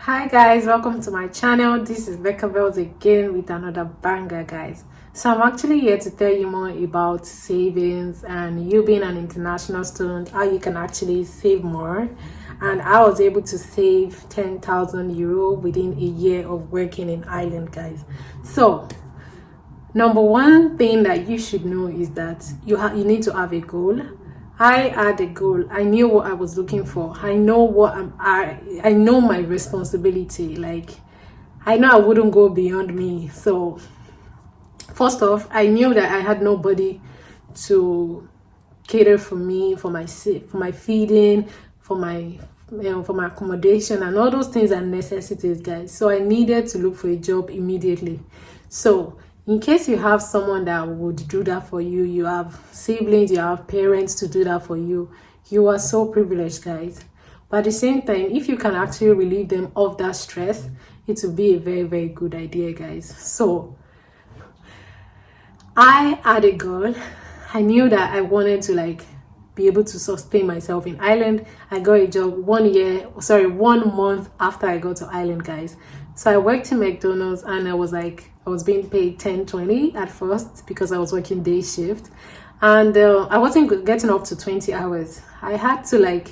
Hi guys, welcome to my channel. This is Beccabellez again with another banger, guys. So I'm actually here to tell you more about savings and you being an international student, how you can actually save more. And I was able to save 10,000 euro within a year of working in Ireland, guys. So number one thing that you should know is that you need to have a goal. I had a goal. I knew what I was looking for. I know what I know my responsibility. Like, I know I wouldn't go beyond me. So first off, I knew that I had nobody to cater for me, for my feeding, for my for my accommodation, and all those things are necessities, guys. So I needed to look for a job immediately. So in case you have someone that would do that for you, you have siblings, you have parents to do that for you, you are so privileged, guys. But at the same time, if you can actually relieve them of that stress, it will be a very, very good idea, guys. So I had a goal. I knew that I wanted to be able to sustain myself in Ireland. I got a job 1 month after I got to Ireland, guys. So I worked in McDonald's and I was being paid 10-20 at first because I was working day shift, and I wasn't getting up to 20 hours. I had to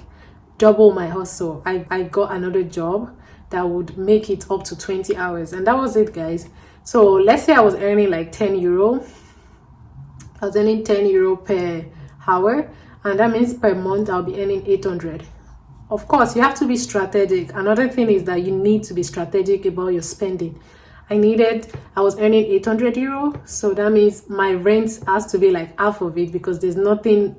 double my hustle. I got another job that would make it up to 20 hours, and that was it, guys. So let's say I was earning 10 euro. I was earning 10 euro per hour, and that means per month I'll be earning 800. Of course, you have to be strategic. Another thing is that you need to be strategic about your spending. I was earning 800 euro, so that means my rent has to be half of it, because there's nothing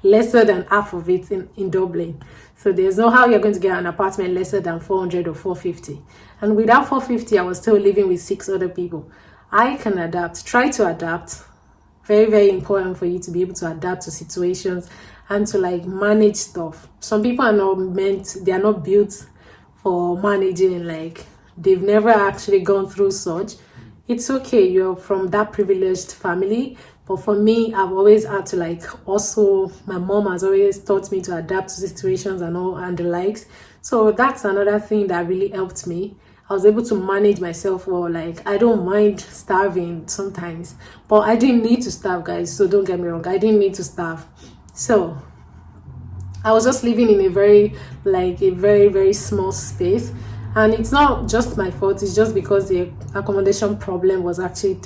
lesser than half of it in Dublin. So there's no how you're going to get an apartment lesser than 400 or 450. And without 450, I was still living with 6 other people. I can adapt. Try to adapt. Very, very important for you to be able to adapt to situations and to manage stuff. Some people are not built for managing, they've never actually gone through such. It's okay, you're from that privileged family, but for me, I've always had to also, my mom has always taught me to adapt to situations and the likes. So that's another thing that really helped me. I was able to manage myself well. I don't mind starving sometimes, but I didn't need to starve, guys. So don't get me wrong, I didn't need to starve. So I was just living in a very, very small space. And it's not just my fault, it's just because the accommodation problem was actually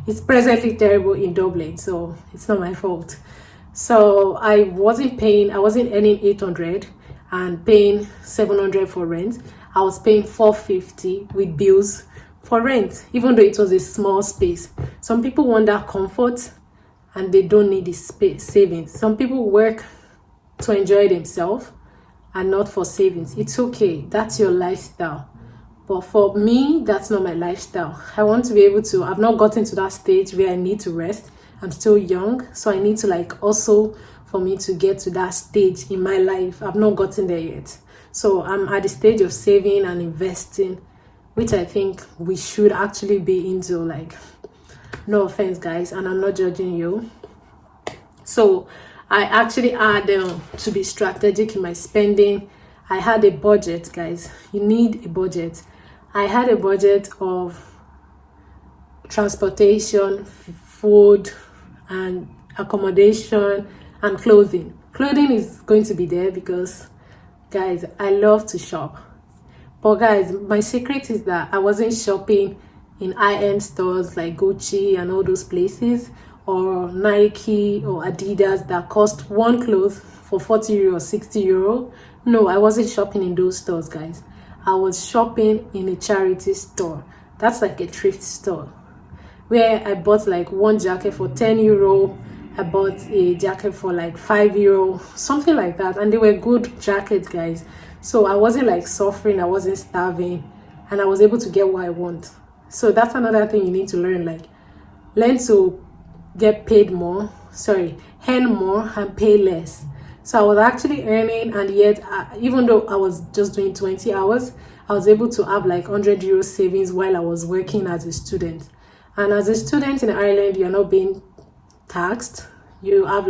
it's presently terrible in Dublin, so it's not my fault. So I wasn't earning 800 and paying 700 for rent. I was paying 450 with bills for rent, even though it was a small space. Some people want that comfort and they don't need the space savings. Some people work to enjoy themselves and not for savings. It's okay, that's your lifestyle. But for me, that's not my lifestyle. I want to be able to, I've not gotten to that stage where I need to rest. I'm still young, so I need to also for me to get to that stage in my life. I've not gotten there yet. So I'm at the stage of saving and investing, which I think we should actually be into. No offense, guys, and I'm not judging you. So I actually had to be strategic in my spending. I had a budget, guys. You need a budget. I had a budget of transportation, food, and accommodation, and clothing. Clothing is going to be there because, guys, I love to shop. But guys, my secret is that I wasn't shopping in high-end stores like Gucci and all those places, or Nike or Adidas that cost one cloth for 40 euro or 60 euro. No, I wasn't shopping in those stores, guys. I was shopping in a charity store. That's a thrift store where I bought one jacket for 10 euro. I bought a jacket for 5 euro, something like that, and they were good jackets, guys. So I wasn't suffering, I wasn't starving, and I was able to get what I want. So that's another thing you need to learn. Learn to get paid more, earn more and pay less. So I was actually earning, and yet even though I was just doing 20 hours, I was able to have 100 euro savings while I was working as a student. And as a student in Ireland, you're not being taxed. You have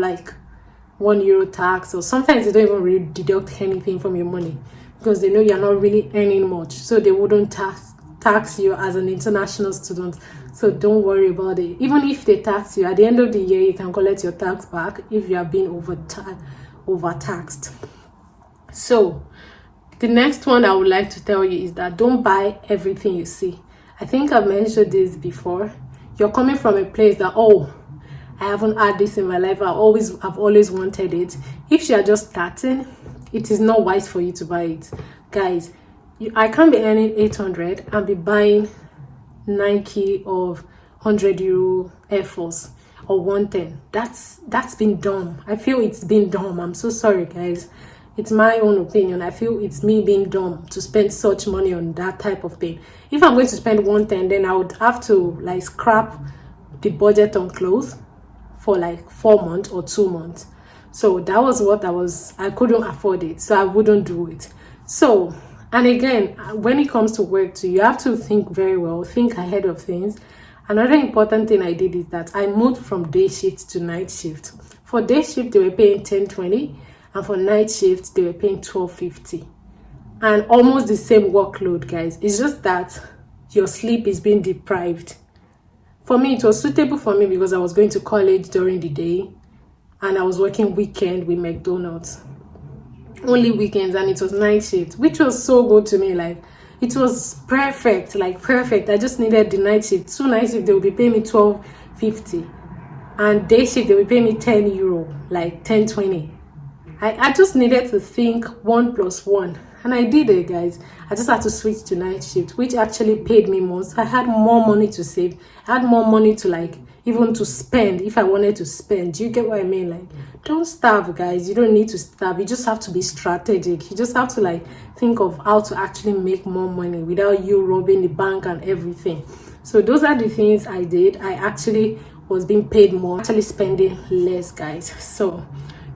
1 euro tax, or sometimes they don't even really deduct anything from your money. because they know you're not really earning much, so they wouldn't tax you as an international student. So don't worry about it. Even if they tax you, at the end of the year you can collect your tax back if you have been overtaxed. So the next one I would like to tell you is that don't buy everything you see. I think I've mentioned this before. You're coming from a place that, oh, I haven't had this in my life, I've always wanted it. If you are just starting, it is not wise for you to buy it. Guys, I can't be earning 800 and be buying Nike of €100 Air Force or 110. That's been dumb. I feel it's been dumb. I'm so sorry, guys. It's my own opinion. I feel it's me being dumb to spend such money on that type of thing. If I'm going to spend 110, then I would have to like scrap the budget on clothes for like 4 months or 2 months. So that was what I couldn't afford it, so I wouldn't do it. So, and again, when it comes to work too, you have to think very well, think ahead of things. Another important thing I did is that I moved from day shift to night shift. For day shift they were paying $10.20, and for night shift they were paying $12.50, and almost the same workload, guys. It's just that your sleep is being deprived. For me, it was suitable for me because I was going to college during the day and I was working weekend with McDonald's. Only weekends, and it was night shift, which was so good to me. Like, it was perfect, like perfect. I just needed the night shift. 2 night shift, they would be paying me $12.50. And day shift, they would pay me €10, like $10.20. I just needed to think 1 + 1. And I did it, guys. I just had to switch to night shift, which actually paid me more. So I had more money to save. I had more money to like even to spend if I wanted to spend. Do you get what I mean? Like, don't starve, guys. You don't need to starve. You just have to be strategic. You just have to like think of how to actually make more money without you robbing the bank and everything. So those are the things I did. I actually was being paid more, actually spending less, guys. So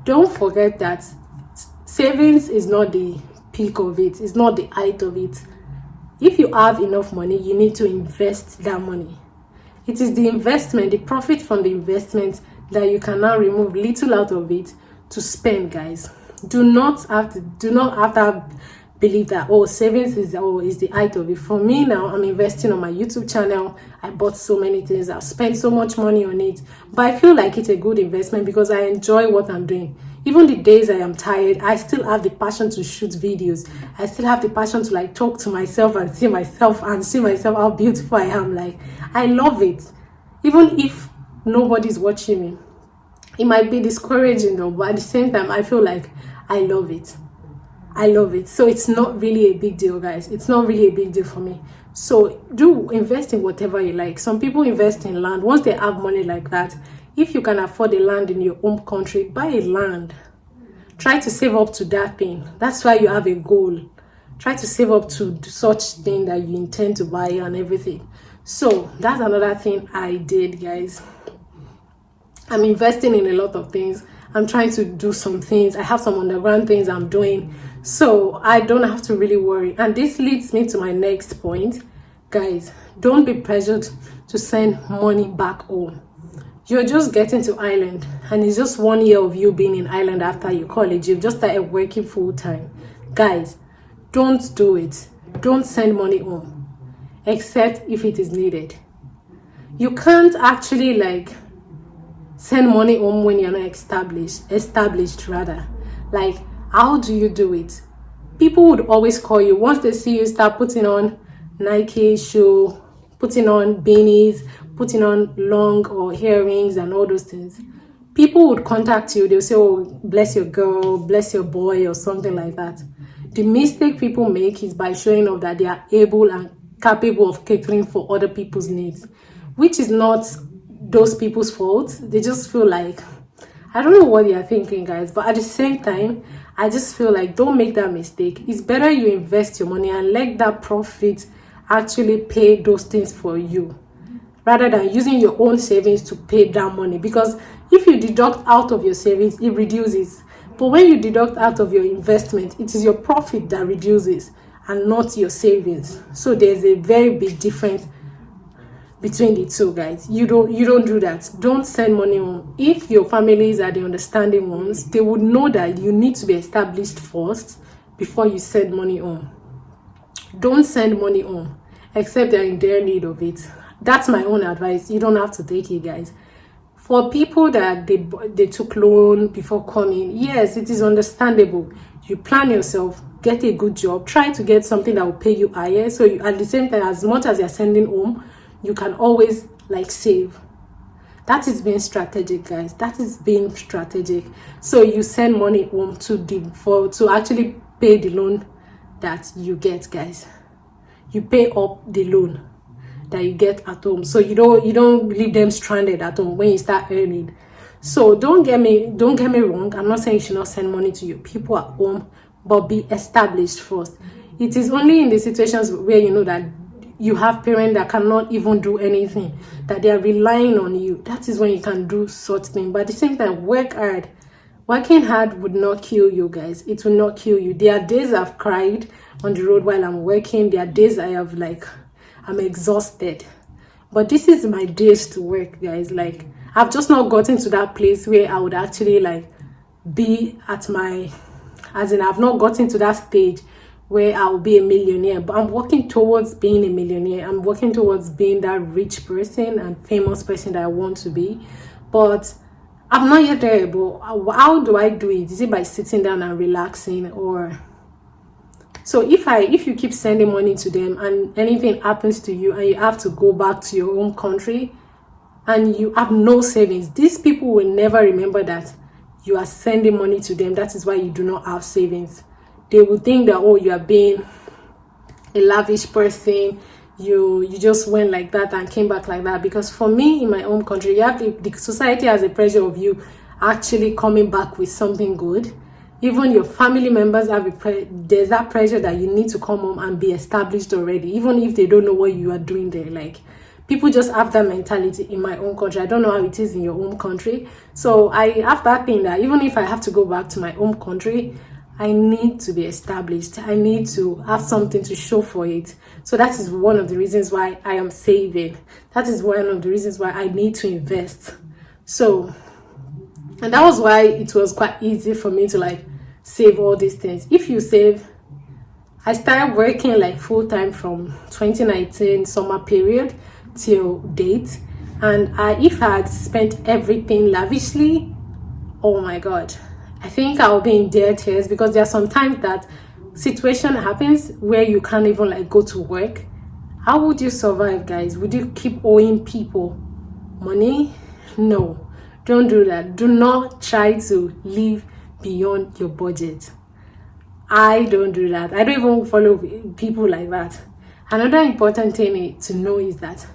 don't forget that savings is not the peak of it. It's not the height of it. If you have enough money, you need to invest that money. It is the investment, the profit from the investment, that you can now remove little out of it to spend, guys. Do not have to believe that, oh, savings is the height of it. For me now, I'm investing on my YouTube channel. I bought so many things. I've spent so much money on it, but I feel like it's a good investment because I enjoy what I'm doing. Even the days I am tired, I still have the passion to shoot videos. I still have the passion to like talk to myself and see myself how beautiful I am. Like, I love it. Even if nobody's watching me, it might be discouraging though, but at the same time, I feel like I love it. I love it. So it's not really a big deal, guys. It's not really a big deal for me. So do invest in whatever you like. Some people invest in land. Once they have money like that, if you can afford a land in your home country, buy a land. Try to save up to that thing. That's why you have a goal. Try to save up to such thing that you intend to buy and everything. So that's another thing I did, guys. I'm investing in a lot of things. I'm trying to do some things. I have some underground things I'm doing, so I don't have to really worry. And this leads me to my next point, guys. Don't be pressured to send money back home. You're just getting to Ireland, and it's just 1 year of you being in Ireland after your college. You've just started working full time. Guys, don't do it. Don't send money home, except if it is needed. You can't actually like send money home when you're not established rather. Like, how do you do it? People would always call you once they see you start putting on Nike shoe, putting on beanies, putting on long or earrings and all those things. People would contact you. They'll say, oh, bless your girl, bless your boy, or something like that. The mistake people make is by showing off that they are able and capable of catering for other people's needs, which is not those people's fault. They just feel like, I don't know what they are thinking, guys, but at the same time, I just feel like don't make that mistake. It's better you invest your money and let that profit actually pay those things for you, rather than using your own savings to pay that money. Because if you deduct out of your savings, it reduces. But when you deduct out of your investment, it is your profit that reduces and not your savings. So there's a very big difference between the two, guys. You don't do that. Don't send money home. If your families are the understanding ones, they would know that you need to be established first before you send money home. Don't send money home except they're in dire need of it. That's my own advice. You don't have to take it, guys. For people that they took loan before coming, yes, it is understandable. You plan yourself, get a good job, try to get something that will pay you higher. So you, at the same time, as much as you're sending home, you can always like save. That is being strategic, guys. That is being strategic. So you send money home to actually pay the loan that you get, guys. You pay up the loan that you get at home, so you don't leave them stranded at home when you start earning. So don't get me wrong. I'm not saying you should not send money to your people at home, but be established first. It is only in the situations where you know that you have parents that cannot even do anything, that they are relying on you. That is when you can do such thing. But at the same time, work hard. Working hard would not kill you, guys. It will not kill you. There are days I've cried on the road while I'm working. There are days I'm exhausted. But this is my days to work, guys. Like, I've just not gotten to that place where I would actually like be at my, as in I've not gotten to that stage where I'll be a millionaire, but I'm working towards being a millionaire. I'm working towards being that rich person and famous person that I want to be. But I'm not yet there. But how do I do it? Is it by sitting down and relaxing? Or so if you keep sending money to them and anything happens to you and you have to go back to your home country and you have no savings, these people will never remember that you are sending money to them. That is why you do not have savings. They will think that, oh, you are being a lavish person, you just went like that and came back like that. Because for me, in my home country, you have the society has a pressure of you actually coming back with something good. Even your family members there's that pressure that you need to come home and be established already, even if they don't know what you are doing there. Like, people just have that mentality in my own country. I don't know how it is in your home country. So I have that thing that even if I have to go back to my home country, I need to be established. I need to have something to show for it. So that is one of the reasons why I am saving. That is one of the reasons why I need to invest. So, and that was why it was quite easy for me to like save all these things. If you save, I started working like full time from 2019 summer period till date. And if I had spent everything lavishly, oh my God, I think I'll be in dear tears, because there are sometimes that situation happens where you can't even like go to work. How would you survive, guys? Would you keep owing people money? No, don't do that. Do not try to live beyond your budget. I don't do that. I don't even follow people like that. Another important thing to know is that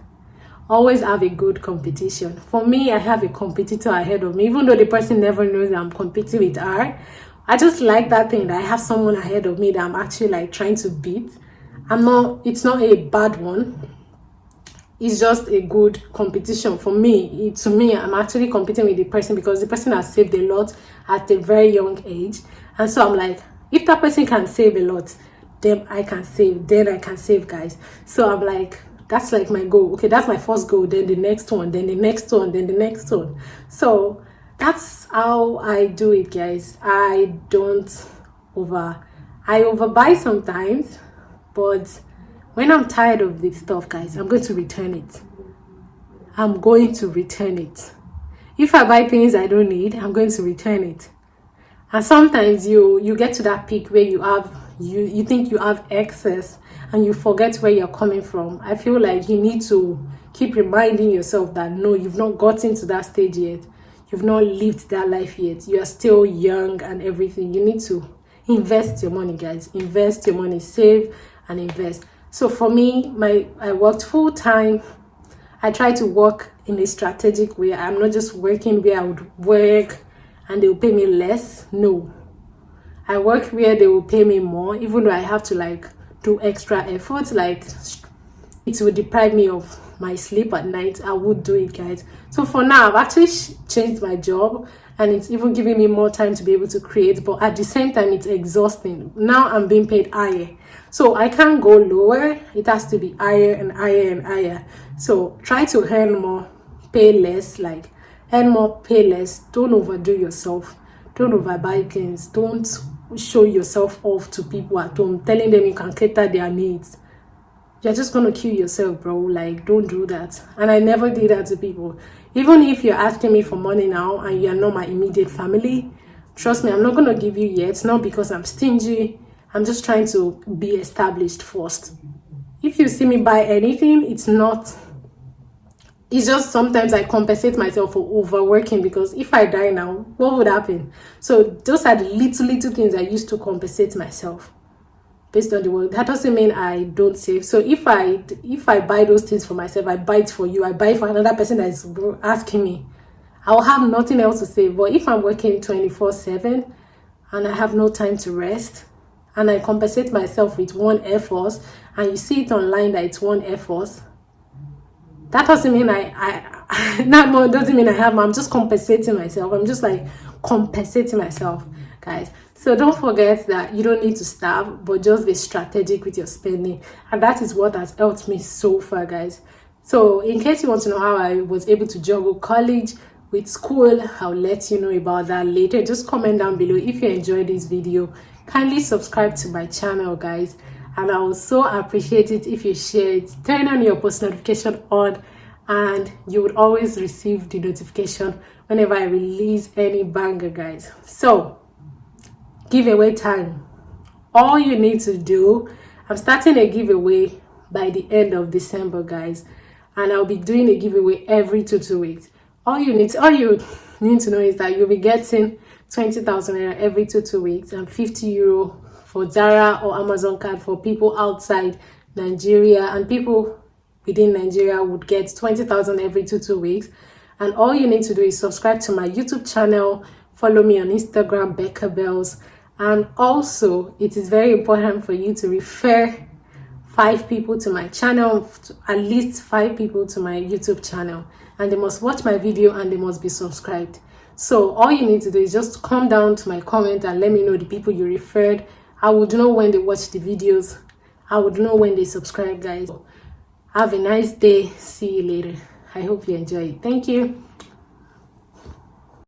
always have a good competition. For me, I have a competitor ahead of me, even though the person never knows that I'm competing with her. I just like that thing that I have someone ahead of me that I'm actually like trying to beat. It's not a bad one. It's just a good competition for me. To me, I'm actually competing with the person because the person has saved a lot at a very young age. And so I'm like, if that person can save a lot, then I can save, guys. So I'm like, that's like my goal. Okay, that's my first goal, then the next one, then the next one, then the next one. So that's how I do it, guys. I overbuy sometimes, but when I'm tired of this stuff, guys, I'm going to return it. I'm going to return it. If I buy things I don't need, I'm going to return it. And sometimes you get to that peak where you think you have excess and you forget where you're coming from. I feel like you need to keep reminding yourself that no, you've not gotten to that stage yet. You've not lived that life yet. You are still young and everything. You need to invest your money, guys. Invest your money, save and invest. So for me, I worked full time. I try to work in a strategic way. I'm not just working where I would work and they will pay me less. No, I work where they will pay me more, even though I have to like do extra efforts. Like, it will deprive me of my sleep at night. I would do it, guys. So for now, I've actually changed my job, and it's even giving me more time to be able to create, but at the same time it's exhausting. Now I'm being paid higher, so I can't go lower. It has to be higher and higher and higher. So try to earn more, pay less. Like, earn more, pay less. Don't overdo yourself. Don't overbuy things. Don't show yourself off to people at home, telling them you can cater their needs. You're just gonna kill yourself, bro. Like, don't do that. And I never did that to people. Even if you're asking me for money now and you're not my immediate family, trust me, I'm not gonna give you yet. Not because I'm stingy. I'm just trying to be established first. If you see me buy anything, it's just sometimes I compensate myself for overworking, because if I die now, what would happen? So those are the little things I used to compensate myself based on the work. That doesn't mean I don't save. So if I buy those things for myself, I buy it for you, I buy it for another person that is asking me, I'll have nothing else to save. But if I'm working 24/7 and I have no time to rest, and I compensate myself with one Air Force, and you see it online that it's one Air Force, that doesn't mean doesn't mean I have. I'm just compensating myself. I'm just like compensating myself, guys. So don't forget that you don't need to starve, but just be strategic with your spending. And that is what has helped me so far, guys. So in case you want to know how I was able to juggle college with school, I'll let you know about that later. Just comment down below if you enjoyed this video. Kindly subscribe to my channel, guys, and I will so appreciate it if you share it. Turn on your post notification on, and you would always receive the notification whenever I release any banger, guys. So giveaway time. All you need to do, I'm starting a giveaway by the end of December, guys, and I'll be doing a giveaway every 2 weeks. All you need to know is that you'll be getting 20,000 naira every 2 weeks, and 50 euro for Zara or Amazon card for people outside Nigeria, and people within Nigeria would get 20,000 every 2 weeks. And all you need to do is subscribe to my YouTube channel, follow me on Instagram, Beccabellez, and also it is very important for you to refer 5 people to my channel, at least 5 people to my YouTube channel, and they must watch my video and they must be subscribed. So all you need to do is just come down to my comment and let me know the people you referred. I would know when they watch the videos. I would know when they subscribe, guys. Have a nice day. See you later. I hope you enjoy it. Thank you.